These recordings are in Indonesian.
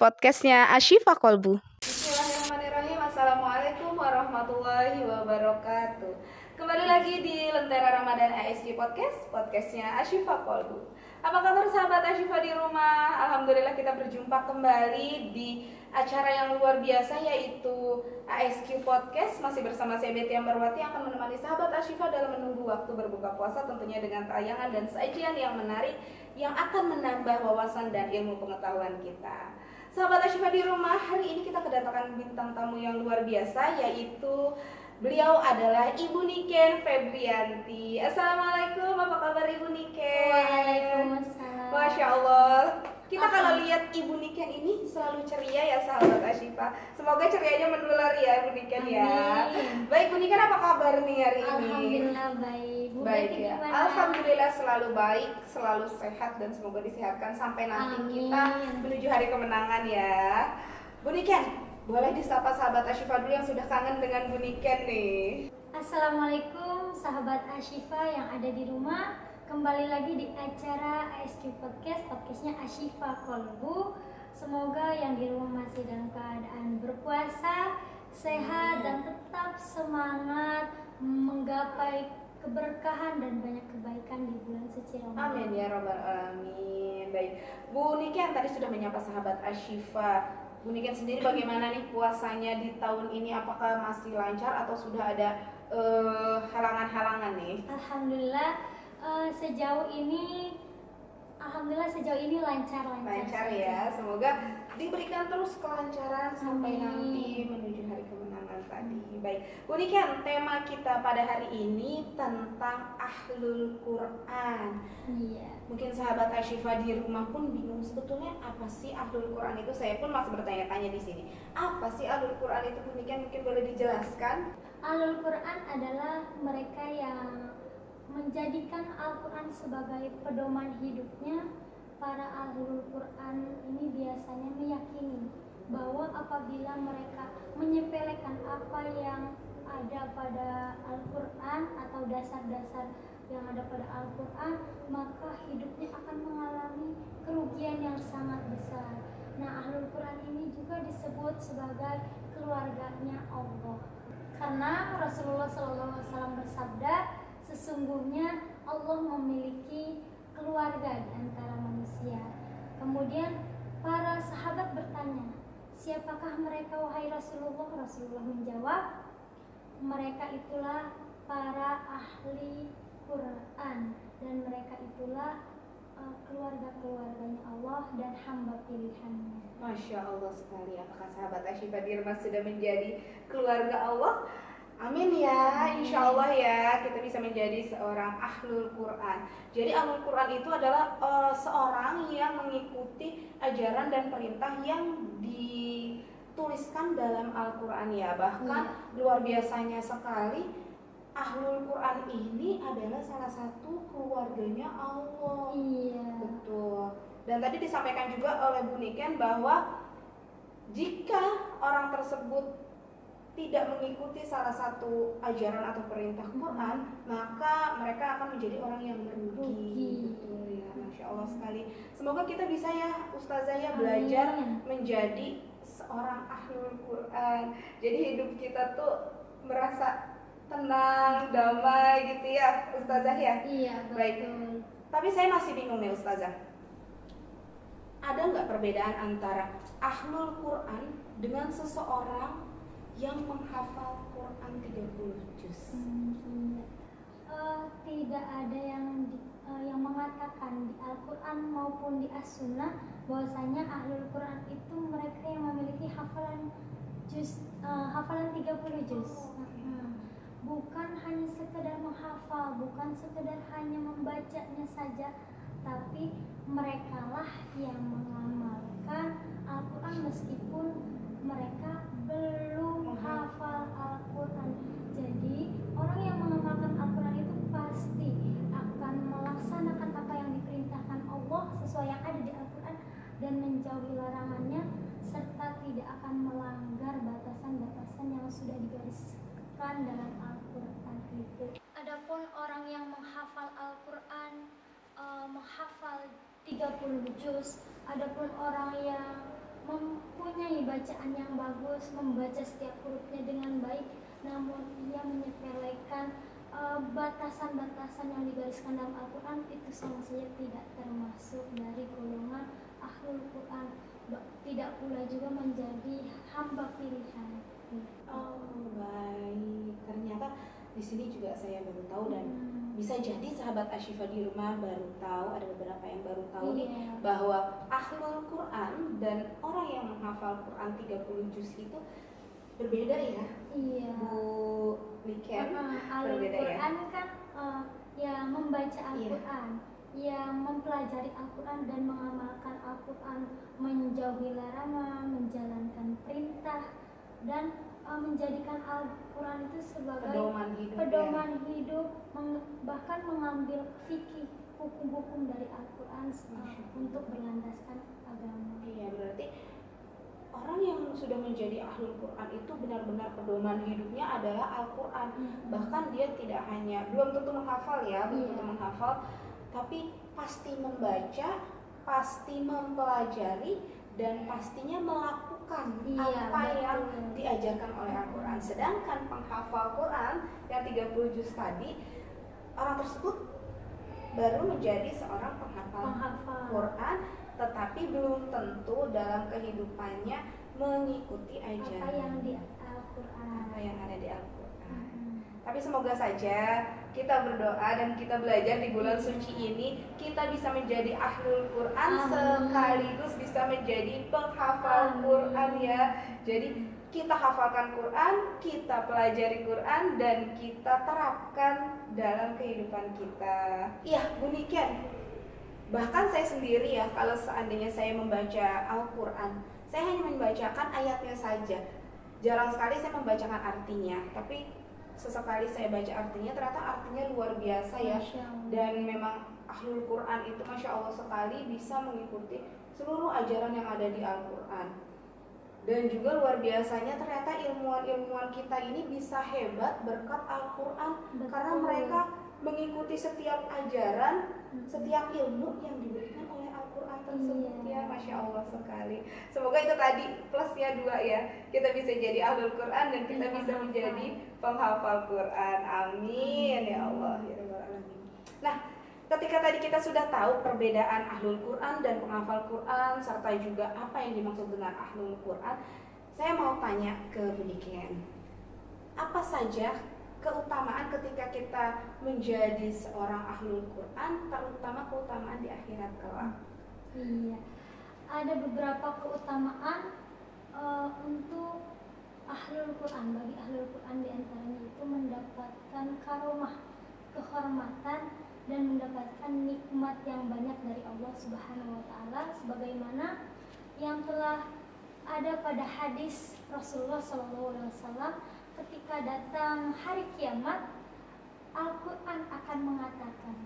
podcastnya Ashifa Kolbu. Bismillahirrahmanirrahim. Assalamualaikum warahmatullahi wabarakatuh. Kembali lagi di Lentera Ramadan ASG podcastnya Ashifa Kolbu. Apa kabar sahabat Ashifa di rumah? Alhamdulillah kita berjumpa kembali di acara yang luar biasa, yaitu ASQ Podcast. Masih bersama saya Betty Ambarwati yang akan menemani sahabat Ashifa dalam menunggu waktu berbuka puasa, tentunya dengan tayangan dan sajian yang menarik yang akan menambah wawasan dan ilmu pengetahuan kita. Sahabat Ashifa di rumah, hari ini kita kedatangan bintang tamu yang luar biasa, yaitu beliau adalah Ibu Niken Febrianti. Assalamualaikum, apa kabar Ibu Niken? Waalaikumsalam. Masya Allah. Kita kalau lihat Ibu Niken ini selalu ceria ya sahabat Ashifa. Semoga cerianya menular ya Ibu Niken ya. Baik Bu Niken, apa kabar nih hari ini? Alhamdulillah baik. Bu Baik Betty ya. gimana? Alhamdulillah selalu baik, selalu sehat dan semoga disehatkan sampai nanti Amin. kita menuju hari kemenangan ya. Bu Niken, boleh disapa sahabat Ashifa dulu yang sudah kangen dengan Bu Niken nih. Assalamualaikum sahabat Ashifa yang ada di rumah. Kembali lagi di acara ASQ podcastnya Ashifa Kolbu. Semoga yang di rumah masih dalam keadaan berpuasa, sehat dan tetap semangat menggapai keberkahan dan banyak kebaikan di bulan suci Ramadan. Amin ya rabbal alamin. Baik, Bu Niken tadi sudah menyapa sahabat Ashifa. Bu Niken sendiri bagaimana nih puasanya di tahun ini? Apakah masih lancar atau sudah ada halangan-halangan nih? Alhamdulillah sejauh ini lancar Lancar saja. ya, semoga diberikan terus kelancaran sampai Amin. nanti menuju hari kemenangan tadi. Baik, Bu Niken, tema kita pada hari ini tentang Ahlul Quran. Iya. Mungkin sahabat Ashifa di rumah pun bingung sebetulnya apa sih Ahlul Quran itu. Saya pun masih bertanya-tanya di sini. Apa sih Ahlul Quran itu, Bu Niken? Mungkin boleh dijelaskan? Ahlul Quran adalah mereka yang menjadikan Al-Quran sebagai pedoman hidupnya. Para Ahlul Quran ini biasanya meyakini bahwa apabila mereka menyepelekan apa yang ada pada Al-Quran atau dasar-dasar yang ada pada Al-Quran, maka hidupnya akan mengalami kerugian yang sangat besar. Nah, Ahlul Quran ini juga disebut sebagai keluarganya Allah, karena Rasulullah SAW bersabda, sesungguhnya Allah memiliki keluarga di antara manusia. Kemudian para sahabat bertanya, siapakah mereka wahai Rasulullah? Rasulullah menjawab, mereka itulah para ahli Quran dan mereka itulah keluarga-keluarganya Allah dan hamba pilihannya. Masya Allah sekali. Apakah sahabat Ashifa di rumah sudah menjadi keluarga Allah? Amin ya, insya Allah ya kita bisa menjadi seorang Ahlul Quran. Jadi Ahlul Quran itu adalah seorang yang mengikuti ajaran dan perintah yang dituliskan dalam Al-Quran ya. Bahkan luar biasanya sekali, Ahlul Quran ini adalah salah satu keluarganya Allah. Iya. Betul. Dan tadi disampaikan juga oleh Bu Niken bahwa jika orang tersebut tidak mengikuti salah satu ajaran atau perintah Quran, maka mereka akan menjadi orang yang merugi. Betul ya, Masya Allah sekali. Semoga kita bisa ya Ustazah ya belajar menjadi seorang Ahlul Quran. Jadi hidup kita tuh merasa tenang, damai gitu ya Ustazah ya. Iya, betul. Baik. Tapi saya masih bingung nih Ustazah. Ada nggak perbedaan antara Ahlul Quran dengan seseorang yang menghafal Quran 30 juz? Tidak ada yang mengatakan di Al-Quran maupun di As-Sunnah bahwasanya Ahlul Quran itu mereka yang memiliki hafalan 30 juz. Bukan hanya sekedar menghafal, bukan sekedar hanya membacanya saja, tapi merekalah yang mengamalkan Al-Quran meskipun mereka belum hafal Al-Quran. Jadi orang yang mengamalkan Al-Quran itu pasti akan melaksanakan apa yang diperintahkan Allah sesuai yang ada di Al-Quran dan menjauhi larangannya, serta tidak akan melanggar batasan-batasan yang sudah digariskan dalam Al-Quran itu. Adapun orang yang menghafal Al-Quran menghafal 30 juz, adapun orang yang mempunyai bacaan yang bagus, membaca setiap hurufnya dengan baik, namun ia menyepelekan batasan-batasan yang digariskan dalam Al-Quran, itu sama saja tidak termasuk dari golongan Ahlul Quran, tidak pula juga menjadi hamba pilihan. Oh baik, ternyata di sini juga saya baru tahu dan bisa jadi sahabat Ashifa di rumah baru tahu, ada beberapa yang baru tahu nih bahwa Ahlul Quran dan orang yang menghafal Quran 30 juz itu berbeda ya. Iya. Bu Niken, berbeda ya. Al-Quran kan ya membaca Al-Quran, yang mempelajari Al-Quran dan mengamalkan Al-Quran, menjauhi larangan, menjalankan perintah, dan menjadikan Al-Quran itu sebagai pedoman hidup, bahkan mengambil fikih hukum-hukum dari Al-Quran untuk berlandaskan agama. Iya, berarti orang yang sudah menjadi Ahlul Quran itu benar-benar pedoman hidupnya adalah Al-Quran. Bahkan dia tidak hanya, belum tentu menghafal ya, belum tentu menghafal, tapi pasti membaca, pasti mempelajari, dan pastinya melakukan apa yang diajarkan oleh Al-Quran. Sedangkan penghafal Quran yang 30 juz tadi, orang tersebut baru menjadi seorang penghafal Quran, tetapi belum tentu dalam kehidupannya mengikuti ajaran apa yang di Al-Quran, apa yang ada di Al-Quran. Tapi semoga saja kita berdoa dan kita belajar di bulan suci ini, kita bisa menjadi Ahlul Quran sekaligus bisa menjadi penghafal Quran ya. Jadi kita hafalkan Quran, kita pelajari Quran, dan kita terapkan dalam kehidupan kita. Iya, Bu Niken. Bahkan saya sendiri ya, kalau seandainya saya membaca Al-Quran, saya hanya membacakan ayatnya saja. Jarang sekali saya membacakan artinya, tapi sesekali saya baca artinya, ternyata artinya luar biasa ya. Dan memang Ahlul Quran itu Masya Allah sekali bisa mengikuti seluruh ajaran yang ada di Al-Quran. Dan juga luar biasanya ternyata ilmuwan-ilmuwan kita ini bisa hebat berkat Al-Quran, karena mereka mengikuti setiap ajaran, setiap ilmu yang diberikan oleh Al-Quran tersebut ya. Masya Allah sekali. Semoga itu tadi plusnya 2 ya, kita bisa jadi Ahlul Quran dan kita bisa menjadi penghafal Quran. Amin ya Allah ya Rabbal Alamin. Nah, ketika tadi kita sudah tahu perbedaan Ahlul Quran dan penghafal Quran, serta juga apa yang dimaksud dengan Ahlul Quran, saya mau tanya ke Bu Niken, apa saja keutamaan ketika kita menjadi seorang Ahlul Quran, terutama keutamaan di akhirat kelak? Iya, ada beberapa keutamaan untuk Ahlul Quran. Bagi Ahlul Quran diantaranya itu mendapatkan karomah, kehormatan, dan mendapatkan nikmat yang banyak dari Allah Subhanahu wa Ta'ala, sebagaimana yang telah ada pada hadis Rasulullah SAW. Ketika datang hari kiamat, Al-Quran akan mengatakan,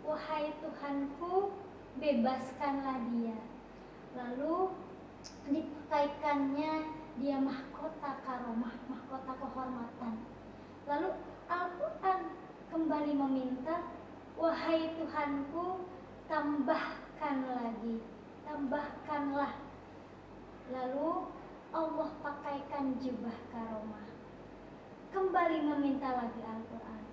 "Wahai Tuhanku, bebaskanlah dia." Lalu dipakaikannya dia mahkota karomah, mahkota kehormatan. Lalu Al-Quran kembali meminta, "Wahai Tuhanku, tambahkan lagi, tambahkanlah." Lalu Allah pakaikan jubah karomah. Kembali meminta lagi Al-Quran,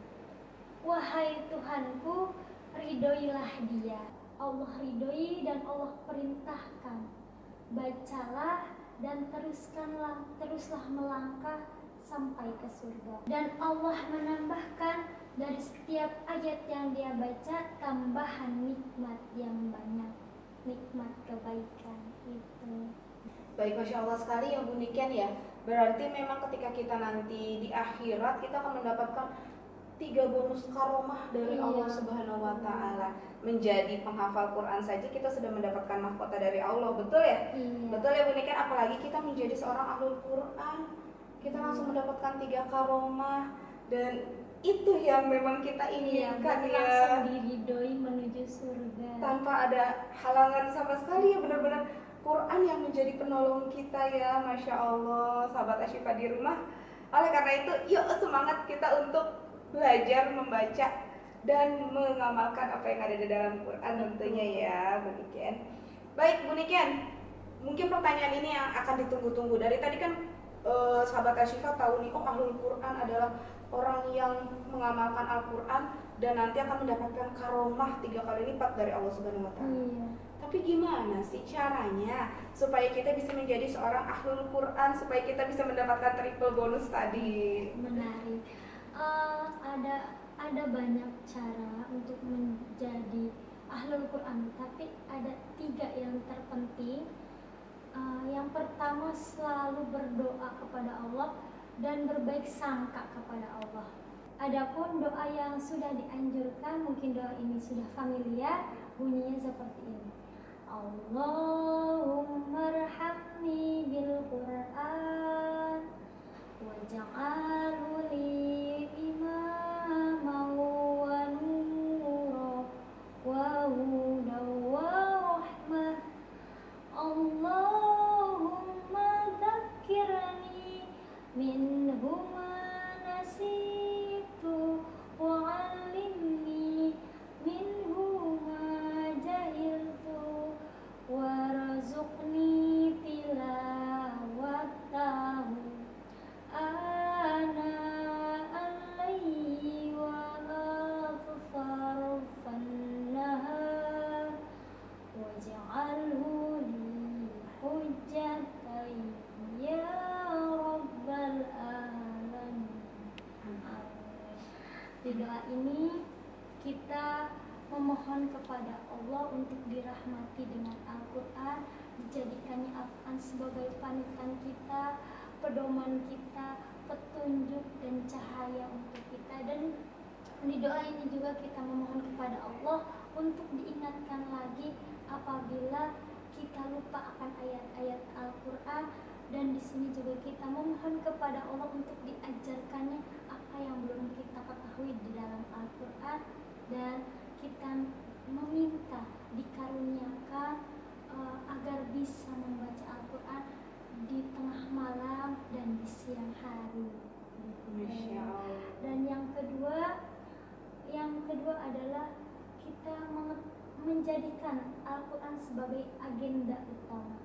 "Wahai Tuhanku, ridhoilah dia." Allah ridhoi dan Allah perintahkan, bacalah dan teruslah melangkah sampai ke surga. Dan Allah menambahkan dari setiap ayat yang dia baca tambahan nikmat yang banyak, nikmat kebaikan itu. Baik, Masya Allah sekali ya Bu Niken ya. Berarti memang ketika kita nanti di akhirat, kita akan mendapatkan 3 bonus karomah dari Allah Subhanahu wa Ta'ala. Menjadi penghafal Quran saja kita sudah mendapatkan mahkota dari Allah, betul ya? Betul ya Bu Niken, apalagi kita menjadi seorang Ahlul Quran, kita langsung mendapatkan 3 karomah. Dan itu yang memang kita inginkan ya, langsung diridhoi menuju surga tanpa ada halangan sama sekali ya. Benar-benar Quran yang menjadi penolong kita ya. Masya Allah, sahabat Ashifa di rumah. Oleh karena itu, yuk semangat kita untuk belajar membaca dan mengamalkan apa yang ada di dalam Quran tentunya ya Bu Niken. Baik Bu Niken, mungkin pertanyaan ini yang akan ditunggu-tunggu. Dari tadi kan sahabat Asyifa tahu nih, oh ahlul Quran adalah orang yang mengamalkan Al-Quran dan nanti akan mendapatkan karomah 3 kali lipat dari Allah Subhanahu wa taala. Iya. Tapi gimana sih caranya supaya kita bisa menjadi seorang ahlul Quran, supaya kita bisa mendapatkan triple bonus tadi? Menarik. Ada banyak cara untuk menjadi ahlul Quran, tapi ada 3 yang terpenting. Yang pertama, selalu berdoa kepada Allah dan berbaik sangka kepada Allah. Adapun doa yang sudah dianjurkan, mungkin doa ini sudah familiar, bunyinya seperti ini. Allahumma arhamni bil Qur'an waj'alhu li imaman wa nura wa hudan wa rahmah. Allahumma dzakkirni minhu ma nasitu wa 'allimni minhu ma jahiltu warzuqni tilawatahu ana al-layli wa atrafan nahar waj'alhu li hujjatan ya rabbal alamin. Di doa ini kita memohon kepada Allah untuk dirahmati dengan Al-Quran, dijadikannya Al-Quran sebagai panutan kita, pedoman kita, petunjuk dan cahaya untuk kita. Dan di doa ini juga kita memohon kepada Allah untuk diingatkan lagi apabila kita lupa akan ayat-ayat Al-Quran. Dan di sini juga kita memohon kepada Allah untuk diajarkannya apa yang belum kita ketahui di dalam Al-Quran, dan kita meminta dikaruniakan agar bisa membaca Al-Quran di tengah malam dan di siang hari. Masya Allah. Dan yang kedua adalah kita menjadikan Al-Quran sebagai agenda utama.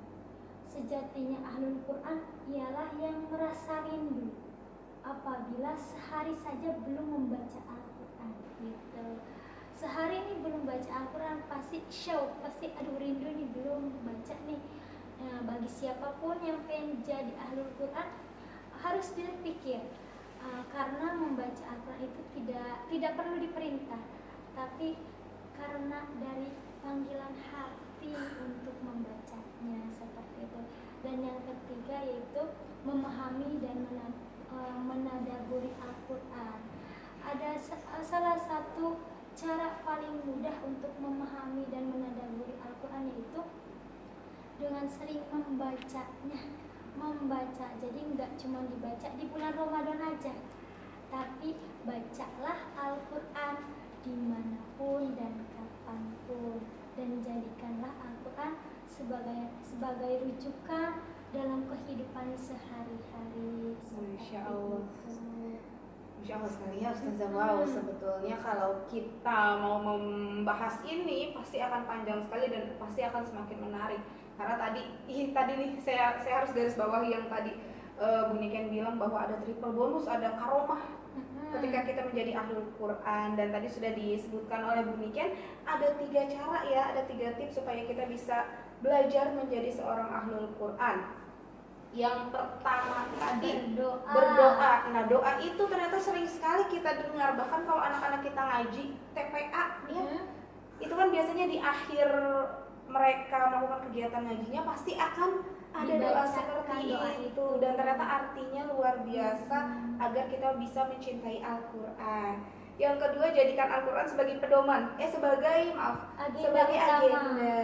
Sejatinya ahlul Quran ialah yang merasa rindu apabila sehari saja belum membaca Al-Quran gitu. Sehari ini belum baca Al-Quran pasti syauq, pasti aduh rindu nih belum baca nih. Nah, bagi siapapun yang pengen jadi ahlul Quran harus dipikir, karena membaca Al-Quran itu tidak perlu diperintah, tapi karena dari panggilan hati untuk membacanya seperti itu. Dan yang ketiga yaitu memahami dan menadaburi Al-Quran. Ada salah satu cara paling mudah untuk memahami dan menadaburi Al-Quran yaitu dengan sering membacanya. Jadi nggak cuma dibaca di bulan Ramadan aja, tapi bacalah Al-Quran dimanapun dan kapanpun, dan jadikanlah Al-Quran sebagai rujukan dalam kehidupan sehari-hari. Masya Allah. Masya Allah sekali ya Ustazah. Wow, sebetulnya kalau kita mau membahas ini pasti akan panjang sekali dan pasti akan semakin menarik. Karena tadi nih saya harus garis bawahi yang tadi Bu Niken bilang bahwa ada triple bonus, ada karomah ketika kita menjadi ahlul Quran. Dan tadi sudah disebutkan oleh Bu Niken ada 3 cara ya, ada 3 tips supaya kita bisa belajar menjadi seorang ahlul Quran. Yang pertama tadi berdoa. Nah, doa itu ternyata sering sekali kita dengar, bahkan kalau anak-anak kita ngaji TPA ya, itu kan biasanya di akhir mereka melakukan kegiatan ngajinya pasti akan ada doa seperti itu, dan ternyata artinya luar biasa agar kita bisa mencintai Al-Quran. Yang kedua, jadikan Al-Quran sebagai pedoman, sebagai agenda.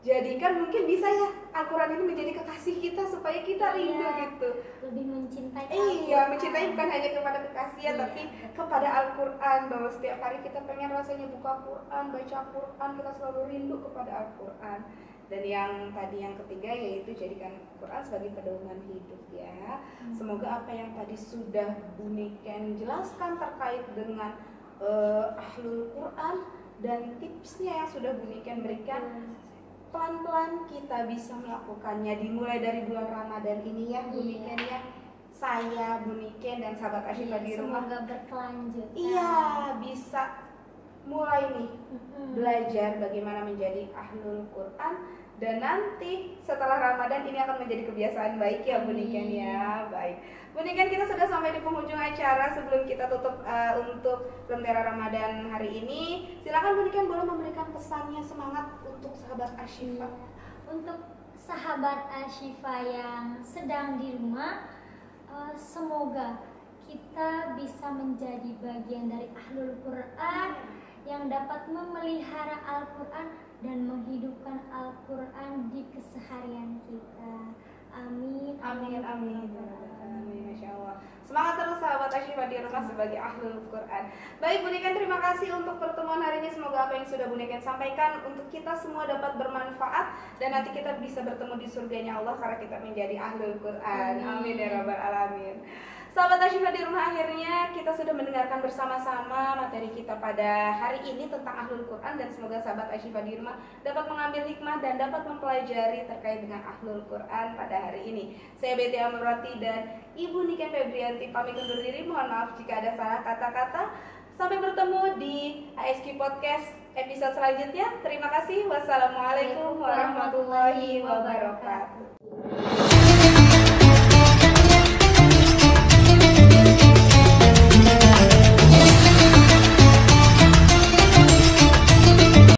Jadikan mungkin bisa ya Al-Quran ini menjadi kekasih kita supaya kita rindu gitu. Lebih mencintai Iya, mencintai bukan hanya kepada kekasih ya, tapi kepada Al-Quran. Bahwa setiap hari kita pengen rasanya buka Quran, baca Quran, kita selalu rindu kepada Al-Quran. Dan yang tadi yang ketiga yaitu jadikan Quran sebagai pedoman hidup ya. Semoga apa yang tadi sudah Bu Niken jelaskan terkait dengan ahlul Quran dan tipsnya yang sudah Bu Niken berikan pelan-pelan kita bisa melakukannya, dimulai dari bulan Ramadan ini ya Bu Niken ya. Saya, Bu Niken dan sahabat Asyifa di rumah semoga berkelanjutan. Iya, bisa mulai nih belajar bagaimana menjadi ahlul Quran, dan nanti setelah Ramadan ini akan menjadi kebiasaan baik ya Bu Niken ya. Baik, Bu Niken, kita sudah sampai di penghujung acara. Sebelum kita tutup untuk Lentera Ramadan hari ini, silakan Bu Niken boleh memberikan pesannya, semangat untuk sahabat Asyifa. Untuk sahabat Asyifa yang sedang di rumah, semoga kita bisa menjadi bagian dari ahlul Quran yang dapat memelihara Al-Quran dan menghidupkan Al-Quran di keseharian kita. Amin. Amin, amin. Amin, Masya Allah. Semangat terus sahabat Asyifa di rumah sebagai ahlul Quran. Baik Bu Niken, terima kasih untuk pertemuan hari ini. Semoga apa yang sudah Bu Niken sampaikan untuk kita semua dapat bermanfaat, dan nanti kita bisa bertemu di surganya Allah karena kita menjadi ahlul Quran. Amin ya rabbal alamin. Sahabat Asyifa di rumah, akhirnya kita sudah mendengarkan bersama-sama materi kita pada hari ini tentang ahlul Quran, dan semoga sahabat Asyifa di rumah dapat mengambil hikmah dan dapat mempelajari terkait dengan ahlul Quran pada hari ini. Saya Betty Amrati dan Ibu Niken Febrianti pamit undur diri. Mohon maaf jika ada salah kata-kata. Sampai bertemu di ASQ Podcast episode selanjutnya. Terima kasih. Wassalamualaikum warahmatullahi wabarakatuh.